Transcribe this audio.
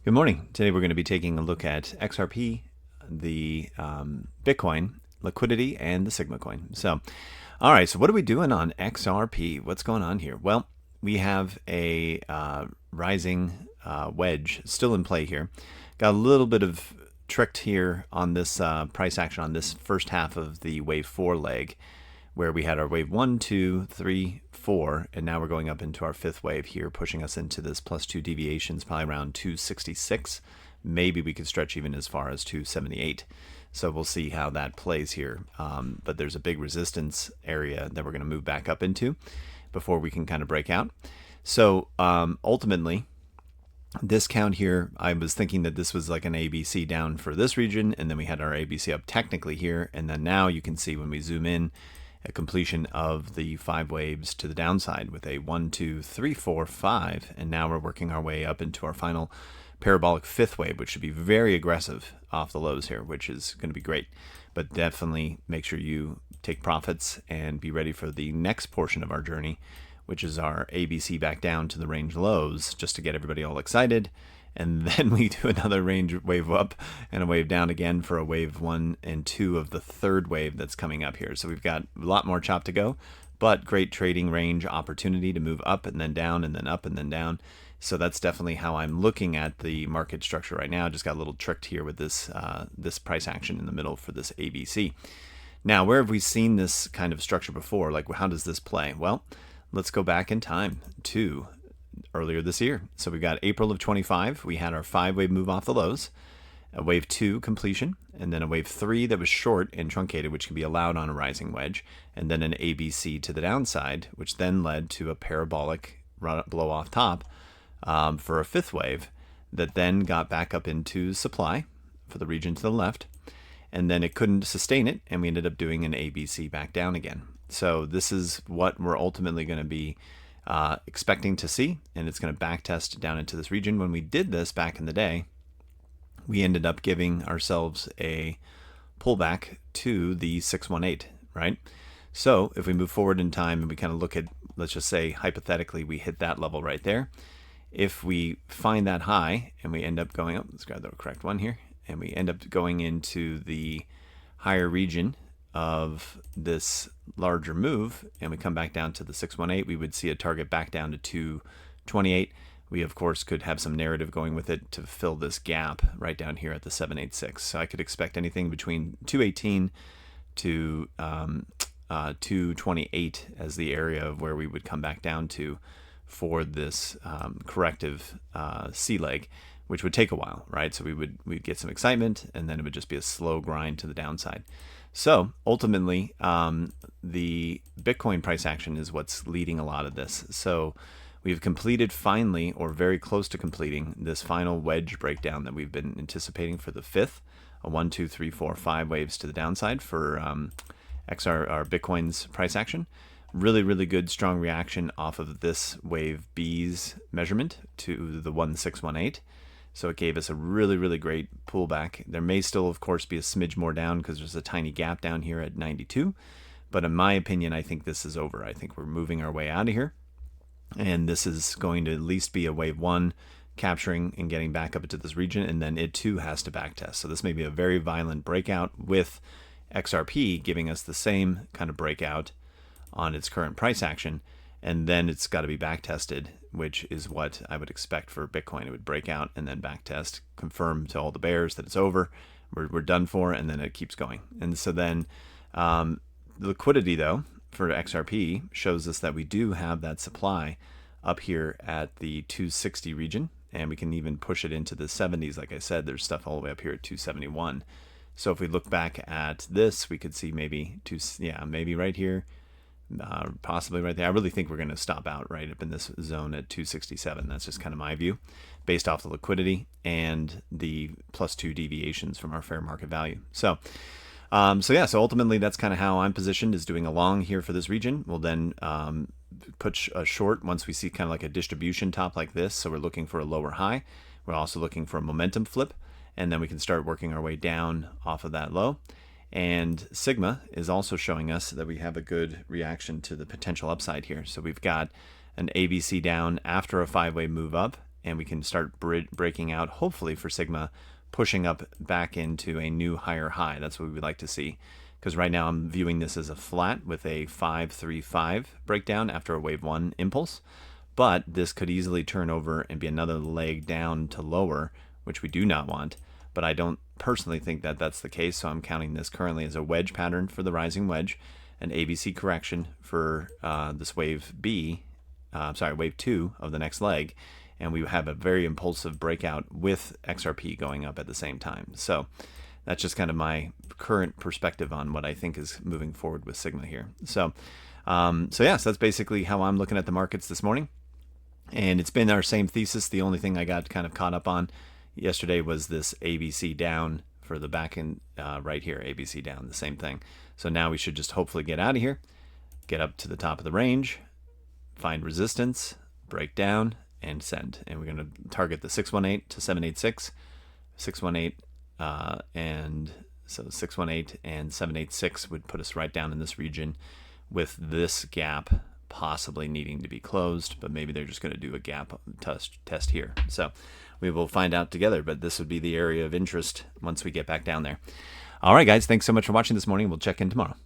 Good morning. Today we're going to be taking a look at XRP, the Bitcoin, liquidity, and the Sigma coin. So, all right, so what are we doing on XRP? What's going on here? Well, we have a rising wedge still in play here. Got a little bit of tricked here on this price action on this first half of the wave 4 leg, where we had our wave 1, 2, 3, 4, and now we're going up into our fifth wave here, pushing us into this +2 deviations, probably around 266. Maybe we could stretch even as far as 278. So we'll see how that plays here. But there's a big resistance area that we're going to move back up into before we can kind of break out. So ultimately, this count here, I was thinking that this was like an ABC down for this region, and then we had our ABC up technically here, and then now you can see when we zoom in, a completion of the 5 waves to the downside with a 1, 2, 3, 4, 5, and now we're working our way up into our final parabolic 5th wave, which should be very aggressive off the lows here, which is going to be great. But definitely make sure you take profits and be ready for the next portion of our journey, which is our ABC back down to the range lows, just to get everybody all excited. And then we do another range wave up and a wave down again for a wave 1 and 2 of the third wave that's coming up here. So we've got a lot more chop to go, but great trading range opportunity to move up and then down and then up and then down. So that's definitely how I'm looking at the market structure right now. Just got a little tricked here with this this price action in the middle for this ABC. Now, where have we seen this kind of structure before? Like, how does this play? Well, let's go back in time to earlier this year. So we got April of 25. We had our 5-wave move off the lows, a wave 2 completion, and then a wave 3 that was short and truncated, which can be allowed on a rising wedge, and then an ABC to the downside, which then led to a parabolic blow off top for a 5th wave that then got back up into supply for the region to the left, and then it couldn't sustain it, and we ended up doing an ABC back down again. So this is what we're ultimately going to be expecting to see, and it's going to backtest down into this region. When we did this back in the day, we ended up giving ourselves a pullback to the 618, right? So if we move forward in time and we kind of look at, let's just say hypothetically we hit that level right there, if we find that high and we end up going up, let's grab the correct one here, and we end up going into the higher region of this larger move and we come back down to the 618, we would see a target back down to 228. We of course could have some narrative going with it to fill this gap right down here at the 786. So I could expect anything between 218 to 228 as the area of where we would come back down to for this corrective C leg, which would take a while, right? So we'd get some excitement, and then it would just be a slow grind to the downside. So ultimately, the Bitcoin price action is what's leading a lot of this. So we've completed finally, or very close to completing, this final wedge breakdown that we've been anticipating for the 5th, a 1, 2, 3, 4, 5 waves to the downside for our Bitcoin's price action. Really, really good, strong reaction off of this wave B's measurement to the 1618. So it gave us a really, really great pullback. There may still, of course, be a smidge more down because there's a tiny gap down here at 92. But in my opinion, I think this is over. I think we're moving our way out of here. And this is going to at least be a wave 1 capturing and getting back up into this region. And then it too has to backtest. So this may be a very violent breakout with XRP giving us the same kind of breakout on its current price action. And then it's got to be backtested, which is what I would expect for Bitcoin. It would break out and then backtest, confirm to all the bears that it's over, we're done for, and then it keeps going. And so then the liquidity, though, for XRP shows us that we do have that supply up here at the 260 region, and we can even push it into the 70s. Like I said, there's stuff all the way up here at 271. So if we look back at this, we could see maybe maybe right here, possibly right there. I really think we're going to stop out right up in this zone at 267. That's just kind of my view based off the liquidity and the +2 deviations from our fair market value. So ultimately that's kind of how I'm positioned, is doing a long here for this region. We'll then push a short once we see kind of like a distribution top like this. So we're looking for a lower high. We're also looking for a momentum flip, and then we can start working our way down off of that low. And Sigma is also showing us that we have a good reaction to the potential upside here. So we've got an ABC down after a 5-wave move up, and we can start breaking out, hopefully for Sigma, pushing up back into a new higher high. That's what we would like to see, because right now I'm viewing this as a flat with a 535 breakdown after a wave 1 impulse, but this could easily turn over and be another leg down to lower, which we do not want. But I don't personally think that that's the case, so I'm counting this currently as a wedge pattern for the rising wedge, an ABC correction for this wave wave 2 of the next leg, and we have a very impulsive breakout with XRP going up at the same time. So that's just kind of my current perspective on what I think is moving forward with Sigma here. So yes, that's basically how I'm looking at the markets this morning. And it's been our same thesis. The only thing I got kind of caught up on yesterday was this ABC down for the back end right here, ABC down, the same thing. So now we should just hopefully get out of here, get up to the top of the range, find resistance, break down, and send. And we're going to target the 618 to 786, 618, and so 618 and 786 would put us right down in this region, with this gap possibly needing to be closed, but maybe they're just going to do a gap test here. So we will find out together, but this would be the area of interest once we get back down there. All right, guys, thanks so much for watching this morning. We'll check in tomorrow.